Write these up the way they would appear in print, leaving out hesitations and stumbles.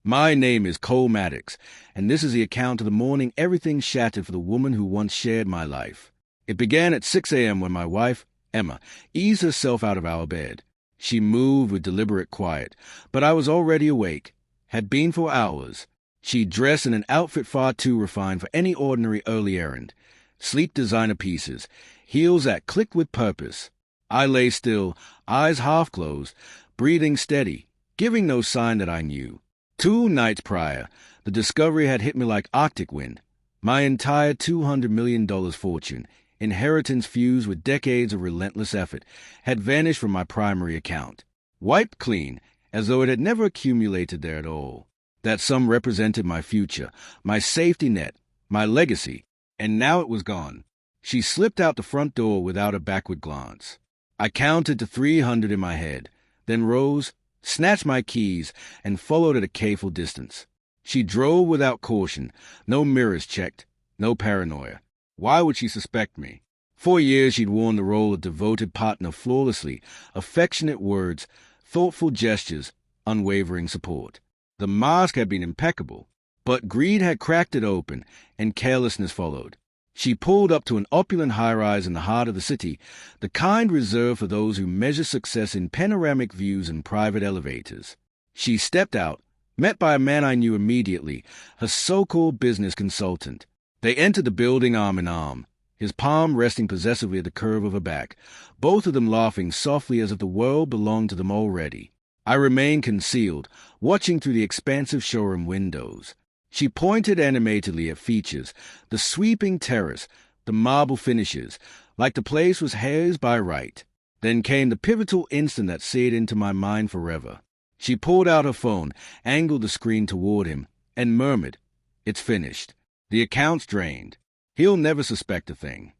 My name is Cole Maddox, and this is the account of the morning everything shattered for the woman who once shared my life. It began at 6 a.m. when my wife, Emma, eased herself out of our bed. She moved with deliberate quiet, but I was already awake, had been for hours. She dressed in an outfit far too refined for any ordinary early errand. Sleek designer pieces, heels that clicked with purpose. I lay still, eyes half closed, breathing steady, giving no sign that I knew. 2 nights prior, the discovery had hit me like Arctic wind. My entire $200 million fortune, inheritance fused with decades of relentless effort, had vanished from my primary account. Wiped clean, as though it had never accumulated there at all. That sum represented my future, my safety net, my legacy, and now it was gone. She slipped out the front door without a backward glance. I counted to 300 in my head, then rose, snatched my keys, and followed at a careful distance. She drove without caution, no mirrors checked, no paranoia. Why would she suspect me? For years she'd worn the role of devoted partner flawlessly, affectionate words, thoughtful gestures, unwavering support. The mask had been impeccable, but greed had cracked it open, and carelessness followed. She pulled up to an opulent high-rise in the heart of the city, the kind reserved for those who measure success in panoramic views and private elevators. She stepped out, met by a man I knew immediately, her so-called business consultant. They entered the building arm in arm, his palm resting possessively at the curve of her back, both of them laughing softly as if the world belonged to them already. I remained concealed, watching through the expansive showroom windows. She pointed animatedly at features, the sweeping terrace, the marble finishes, like the place was hers by right. Then came the pivotal instant that seared into my mind forever. She pulled out her phone, angled the screen toward him, and murmured, "It's finished. The account's drained. He'll never suspect a thing."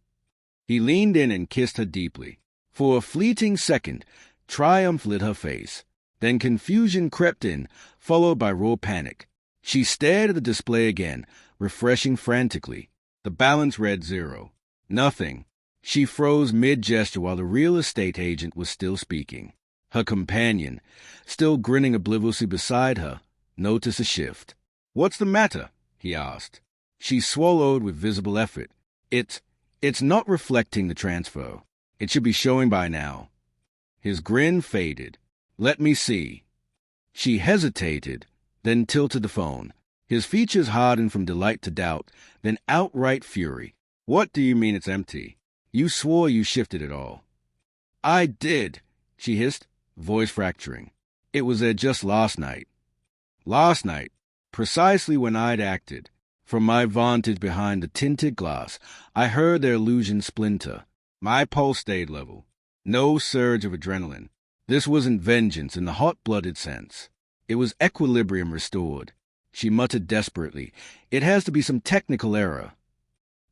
He leaned in and kissed her deeply. For a fleeting second, triumph lit her face. Then confusion crept in, followed by raw panic. She stared at the display again, refreshing frantically. The balance read 0. Nothing. She froze mid-gesture while the real estate agent was still speaking. Her companion, still grinning obliviously beside her, noticed a shift. "What's the matter?" he asked. She swallowed with visible effort. It's not reflecting the transfer. It should be showing by now." His grin faded. "Let me see." She hesitated, then tilted the phone. His features hardened from delight to doubt, then outright fury. "What do you mean it's empty? You swore you shifted it all." "I did," she hissed, voice fracturing. "It was there just last night." Last night, precisely when I'd acted. From my vantage behind the tinted glass, I heard their illusion splinter. My pulse stayed level. No surge of adrenaline. This wasn't vengeance in the hot-blooded sense. It was equilibrium restored. She muttered desperately, "It has to be some technical error."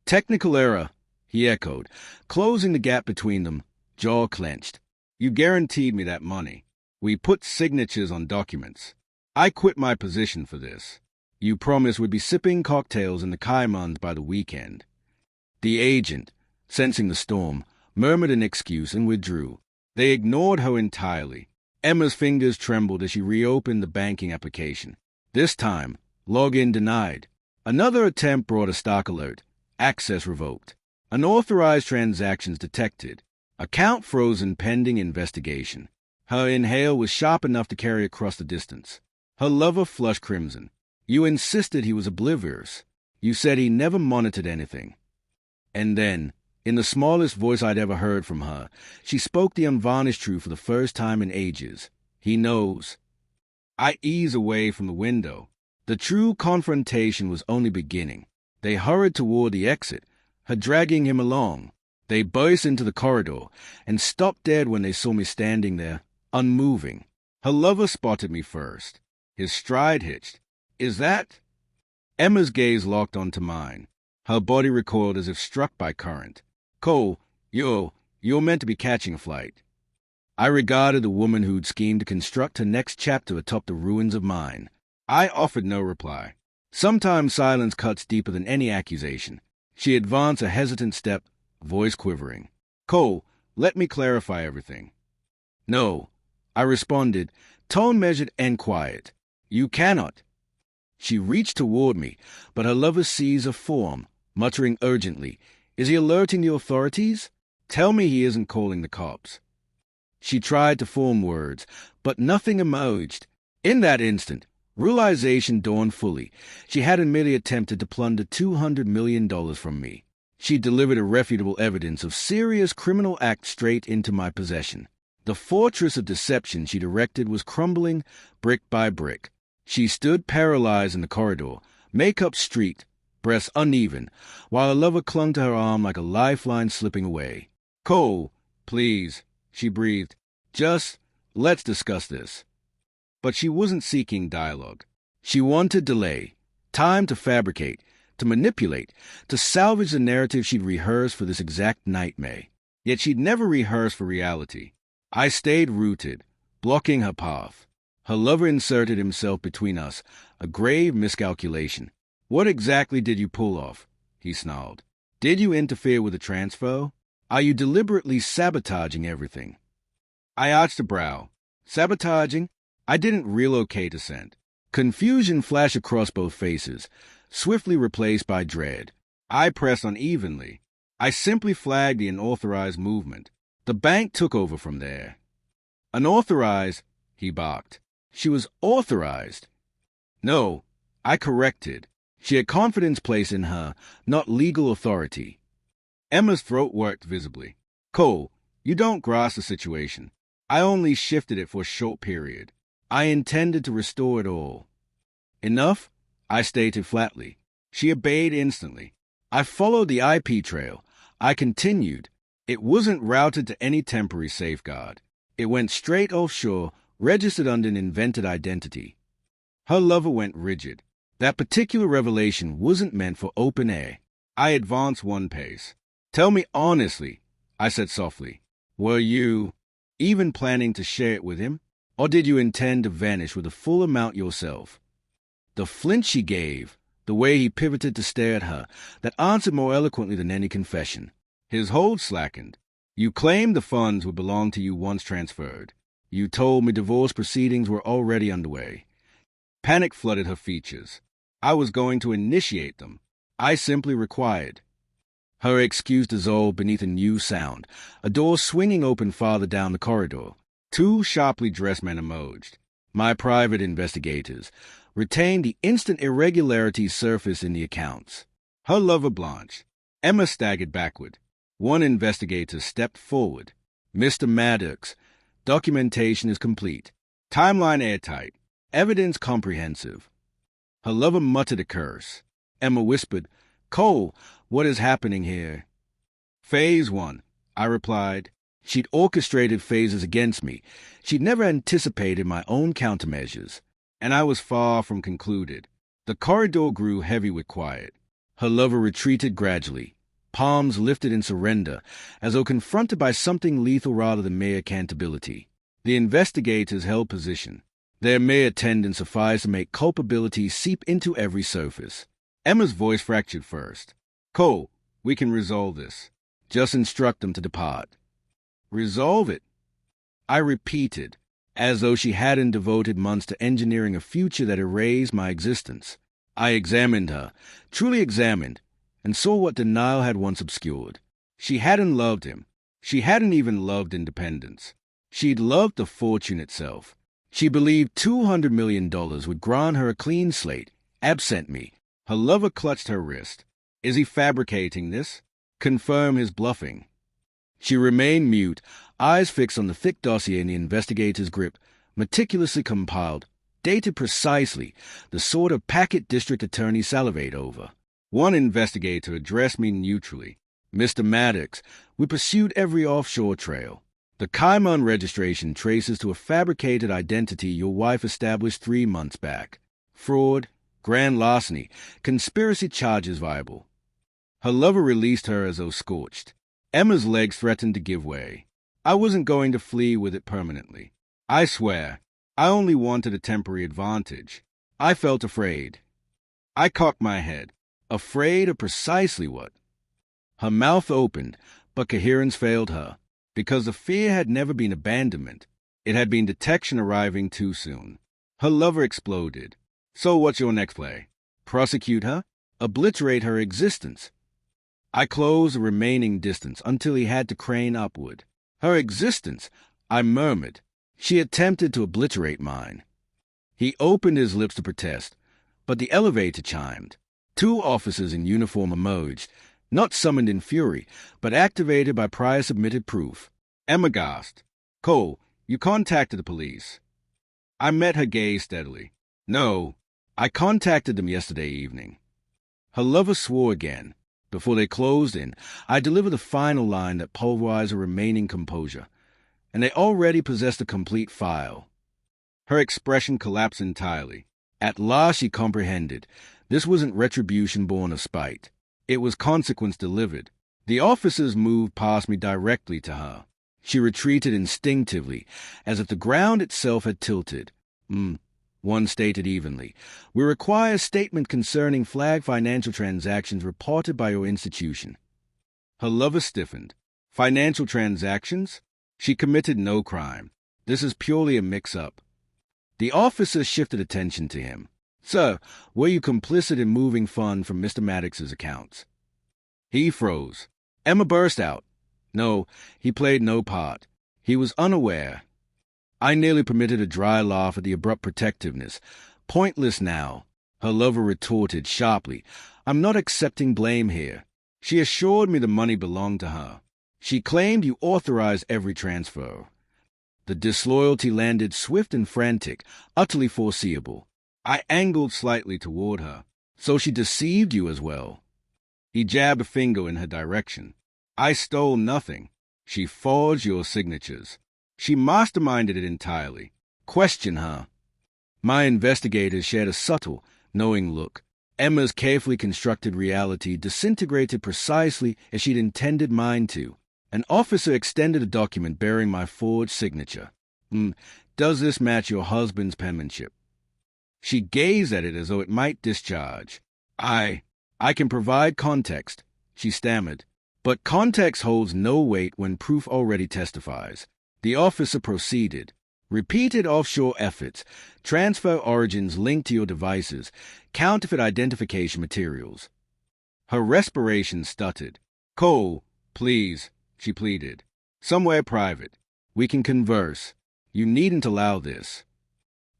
"Technical error," he echoed, closing the gap between them, jaw clenched. "You guaranteed me that money. We put signatures on documents. I quit my position for this. You promised we'd be sipping cocktails in the Caimans by the weekend." The agent, sensing the storm, murmured an excuse and withdrew. They ignored her entirely. Emma's fingers trembled as she reopened the banking application. This time, login denied. Another attempt brought a stock alert. Access revoked. Unauthorized transactions detected. Account frozen pending investigation. Her inhale was sharp enough to carry across the distance. Her lover flushed crimson. "You insisted he was oblivious. You said he never monitored anything." And then, in the smallest voice I'd ever heard from her, she spoke the unvarnished truth for the first time in ages. "He knows." I eased away from the window. The true confrontation was only beginning. They hurried toward the exit, her dragging him along. They burst into the corridor and stopped dead when they saw me standing there, unmoving. Her lover spotted me first. His stride hitched. "Is that—" Emma's gaze locked onto mine. Her body recoiled as if struck by current. "Cole, you're meant to be catching a flight." I regarded the woman who'd schemed to construct her next chapter atop the ruins of mine. I offered no reply. Sometimes silence cuts deeper than any accusation. She advanced a hesitant step, voice quivering. "Cole, let me clarify everything." "No," I responded, tone measured and quiet. "You cannot. She reached toward me, but her lover seized a form, muttering urgently, "Is he alerting the authorities? Tell me he isn't calling the cops." She tried to form words, but nothing emerged. In that instant, realization dawned fully. She hadn't merely attempted to plunder $200 million from me. She delivered irrefutable evidence of serious criminal act straight into my possession. The fortress of deception she'd erected was crumbling brick by brick. She stood paralyzed in the corridor, makeup streaked, breasts uneven, while her lover clung to her arm like a lifeline slipping away. "Cole, please," she breathed. Let's discuss this." But she wasn't seeking dialogue. She wanted delay, time to fabricate, to manipulate, to salvage the narrative she'd rehearsed for this exact nightmare. Yet she'd never rehearsed for reality. I stayed rooted, blocking her path. Her lover inserted himself between us, a grave miscalculation. "What exactly did you pull off?" he snarled. "Did you interfere with the transfer? Are you deliberately sabotaging everything?" I arched a brow. Sabotaging? I didn't relocate Ascent. Confusion flashed across both faces, swiftly replaced by dread. I pressed unevenly. I simply flagged the unauthorized movement. The bank took over from there. "Unauthorized?" he barked. "She was authorized." "No," I corrected. She had confidence placed in her, not legal authority. Emma's throat worked visibly. "Cole, you don't grasp the situation. I only shifted it for a short period. I intended to restore it all." "Enough?" I stated flatly. She obeyed instantly. I followed the IP trail. I continued. It wasn't routed to any temporary safeguard. It went straight offshore, registered under an invented identity. Her lover went rigid. That particular revelation wasn't meant for open air. I advanced one pace. "Tell me honestly," I said softly. "Were you even planning to share it with him? Or did you intend to vanish with the full amount yourself?" The flinch she gave, the way he pivoted to stare at her, that answered more eloquently than any confession. His hold slackened. "You claimed the funds would belong to you once transferred. You told me divorce proceedings were already underway." Panic flooded her features. I was going to initiate them. I simply required. Her excuse dissolved beneath a new sound, a door swinging open farther down the corridor. Two sharply dressed men emerged. My private investigators retained the instant irregularities surfaced in the accounts. Her lover blanched. Emma staggered backward. One investigator stepped forward. "Mr. Maddox, documentation is complete. Timeline airtight. Evidence comprehensive." Her lover muttered a curse. Emma whispered, "Cole, what is happening here?" "Phase 1, I replied. She'd orchestrated phases against me. She'd never anticipated my own countermeasures. And I was far from concluded. The corridor grew heavy with quiet. Her lover retreated gradually, palms lifted in surrender, as though confronted by something lethal rather than mere accountability. The investigators held position. Their mere attendance sufficed to make culpability seep into every surface. Emma's voice fractured first. "Cole, we can resolve this. Just instruct them to depart." "Resolve it?" I repeated, as though she hadn't devoted months to engineering a future that erased my existence. I examined her, truly examined, and saw what denial had once obscured. She hadn't loved him. She hadn't even loved independence. She'd loved the fortune itself. She believed $200 million would grant her a clean slate, absent me. Her lover clutched her wrist. Is he fabricating this? Confirm his bluffing. She remained mute, eyes fixed on the thick dossier in the investigator's grip, meticulously compiled, dated precisely, the sort of packet district attorneys salivate over. One investigator addressed me neutrally. "Mr. Maddox, we pursued every offshore trail. The Kaiman registration traces to a fabricated identity your wife established 3 months back. Fraud, grand larceny, conspiracy charges viable." Her lover released her as though scorched. Emma's legs threatened to give way. I wasn't going to flee with it permanently. I swear, I only wanted a temporary advantage. I felt afraid. I cocked my head. Afraid of precisely what? Her mouth opened, but coherence failed her, because the fear had never been abandonment. It had been detection arriving too soon. Her lover exploded. So what's your next play? Prosecute her? Obliterate her existence? I closed the remaining distance until he had to crane upward. Her existence, I murmured. She attempted to obliterate mine. He opened his lips to protest, but the elevator chimed. 2 officers in uniform emerged, not summoned in fury, but activated by prior submitted proof. Emma gasped. Cole, you contacted the police. I met her gaze steadily. No, I contacted them yesterday evening. Her lover swore again. Before they closed in, I delivered the final line that pulverized her remaining composure, and they already possessed a complete file. Her expression collapsed entirely. At last she comprehended. This wasn't retribution born of spite. It was consequence delivered. The officers moved past me directly to her. She retreated instinctively, as if the ground itself had tilted. One stated evenly, "We require a statement concerning flag financial transactions reported by your institution." Her lover stiffened. Financial transactions? She committed no crime. This is purely a mix-up. The officer shifted attention to him. Sir, were you complicit in moving funds from Mr. Maddox's accounts? He froze. Emma burst out. No, he played no part. He was unaware. I nearly permitted a dry laugh at the abrupt protectiveness. Pointless now, her lover retorted sharply. I'm not accepting blame here. She assured me the money belonged to her. She claimed you authorized every transfer. The disloyalty landed swift and frantic, utterly foreseeable. I angled slightly toward her. So she deceived you as well. He jabbed a finger in her direction. I stole nothing. She forged your signatures. She masterminded it entirely. Question her. My investigators shared a subtle, knowing look. Emma's carefully constructed reality disintegrated precisely as she'd intended mine to. An officer extended a document bearing my forged signature. Does this match your husband's penmanship? She gazed at it as though it might discharge. I can provide context, she stammered. But context holds no weight when proof already testifies. The officer proceeded. Repeated offshore efforts, transfer origins linked to your devices, counterfeit identification materials. Her respiration stuttered. Cole, please, she pleaded. Somewhere private. We can converse. You needn't allow this.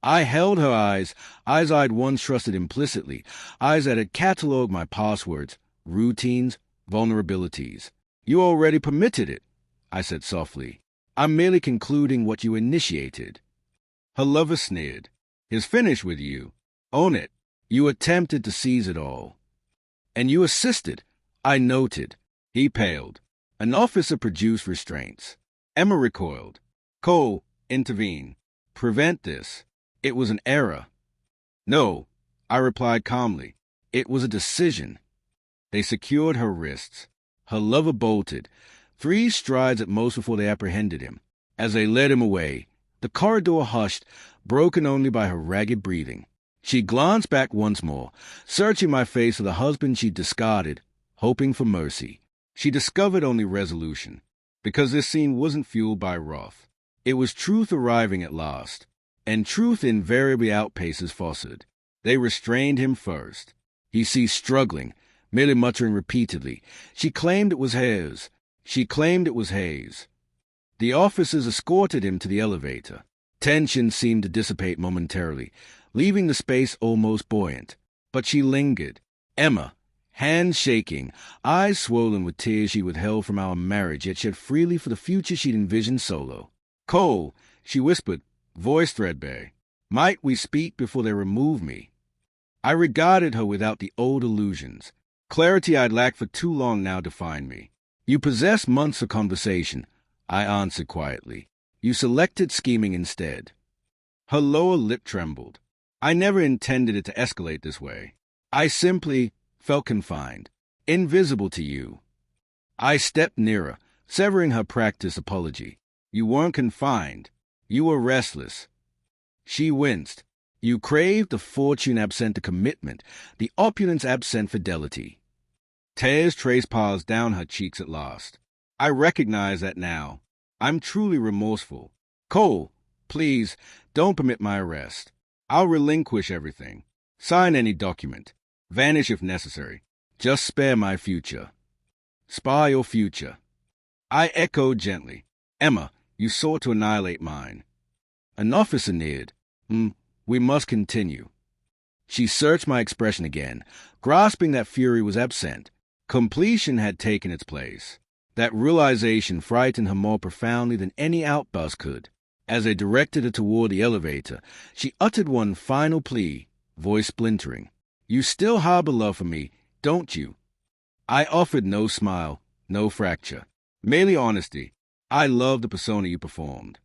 I held her eyes I'd once trusted implicitly, eyes that had catalogued my passwords, routines, vulnerabilities. You already permitted it, I said softly. I'm merely concluding what you initiated. Her lover sneered. His finish with you. Own it. You attempted to seize it all. And you assisted, I noted. He paled. An officer produced restraints. Emma recoiled. Cole, intervene. Prevent this. It was an error. No, I replied calmly. It was a decision. They secured her wrists. Her lover bolted. 3 strides at most before they apprehended him. As they led him away, the corridor hushed, broken only by her ragged breathing. She glanced back once more, searching my face for the husband she'd discarded, hoping for mercy. She discovered only resolution, because this scene wasn't fueled by wrath. It was truth arriving at last, and truth invariably outpaces falsehood. They restrained him first. He ceased struggling, merely muttering repeatedly. She claimed it was hers. She claimed it was Hayes. The officers escorted him to the elevator. Tension seemed to dissipate momentarily, leaving the space almost buoyant. But she lingered. Emma, hands shaking, eyes swollen with tears she withheld from our marriage, yet shed freely for the future she'd envisioned solo. Cole, she whispered, voice threadbare, might we speak before they remove me? I regarded her without the old illusions. Clarity I'd lacked for too long now defined me. You possess months of conversation, I answered quietly. You selected scheming instead. Her lower lip trembled. I never intended it to escalate this way. I simply felt confined, invisible to you. I stepped nearer, severing her practiced apology. You weren't confined. You were restless. She winced. You craved the fortune absent the commitment, the opulence absent fidelity. Tears traced paths down her cheeks at last. I recognize that now. I'm truly remorseful. Cole, please, don't permit my arrest. I'll relinquish everything. Sign any document. Vanish if necessary. Just spare my future. Spare your future. I echoed gently. Emma, you sought to annihilate mine. An officer neared. We must continue. She searched my expression again, grasping that fury was absent. Completion had taken its place. That realization frightened her more profoundly than any outburst could. As I directed her toward the elevator, she uttered one final plea, voice splintering. You still harbor love for me, don't you? I offered no smile, no fracture. Merely honesty. I love the persona you performed.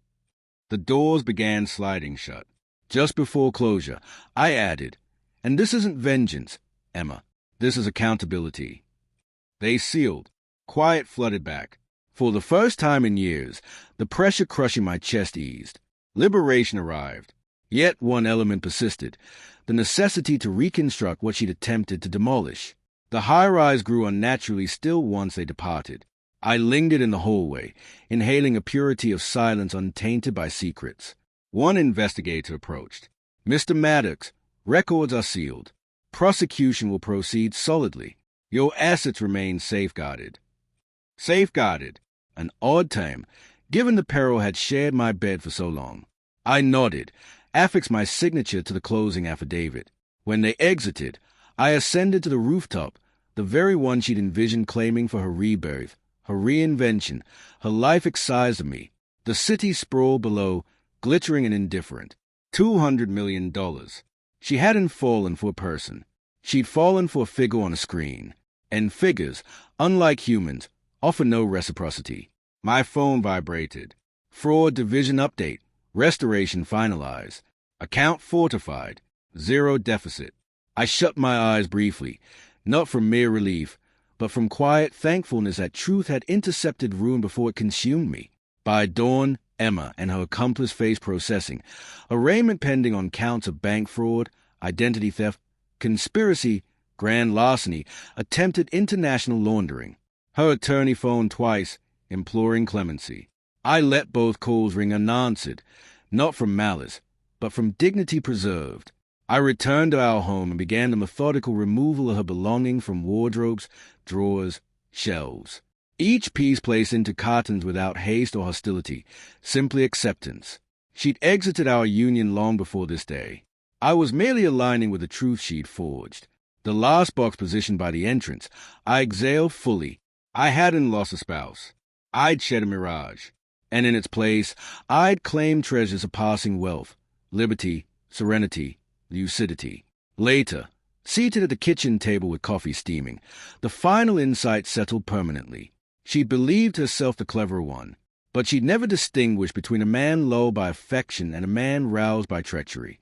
The doors began sliding shut. Just before closure, I added, and this isn't vengeance, Emma. This is accountability. They sealed. Quiet flooded back. For the first time in years, the pressure crushing my chest eased. Liberation arrived. Yet one element persisted, the necessity to reconstruct what she'd attempted to demolish. The high-rise grew unnaturally still once they departed. I lingered in the hallway, inhaling a purity of silence untainted by secrets. One investigator approached. Mr. Maddox, records are sealed. Prosecution will proceed solidly. Your assets remain safeguarded. Safeguarded, an odd term, given the peril had shared my bed for so long. I nodded, affixed my signature to the closing affidavit. When they exited, I ascended to the rooftop, the very one she'd envisioned claiming for her rebirth, her reinvention, her life excised of me. The city sprawled below, glittering and indifferent. $200 million. She hadn't fallen for a person. She'd fallen for a figure on a screen. And figures, unlike humans, offer no reciprocity. My phone vibrated. Fraud division update. Restoration finalized. Account fortified. Zero deficit. I shut my eyes briefly, not from mere relief, but from quiet thankfulness that truth had intercepted ruin before it consumed me. By dawn, Emma and her accomplice faced processing, arraignment pending on counts of bank fraud, identity theft, conspiracy, grand larceny, attempted international laundering. Her attorney phoned twice, imploring clemency. I let both calls ring unanswered, not from malice, but from dignity preserved. I returned to our home and began the methodical removal of her belongings from wardrobes, drawers, shelves. Each piece placed into cartons without haste or hostility, simply acceptance. She'd exited our union long before this day. I was merely aligning with the truth she'd forged. The last box positioned by the entrance, I exhaled fully. I hadn't lost a spouse. I'd shed a mirage. And in its place, I'd claimed treasures of passing wealth, liberty, serenity, lucidity. Later, seated at the kitchen table with coffee steaming, the final insight settled permanently. She believed herself the clever one, but she'd never distinguished between a man lulled by affection and a man roused by treachery.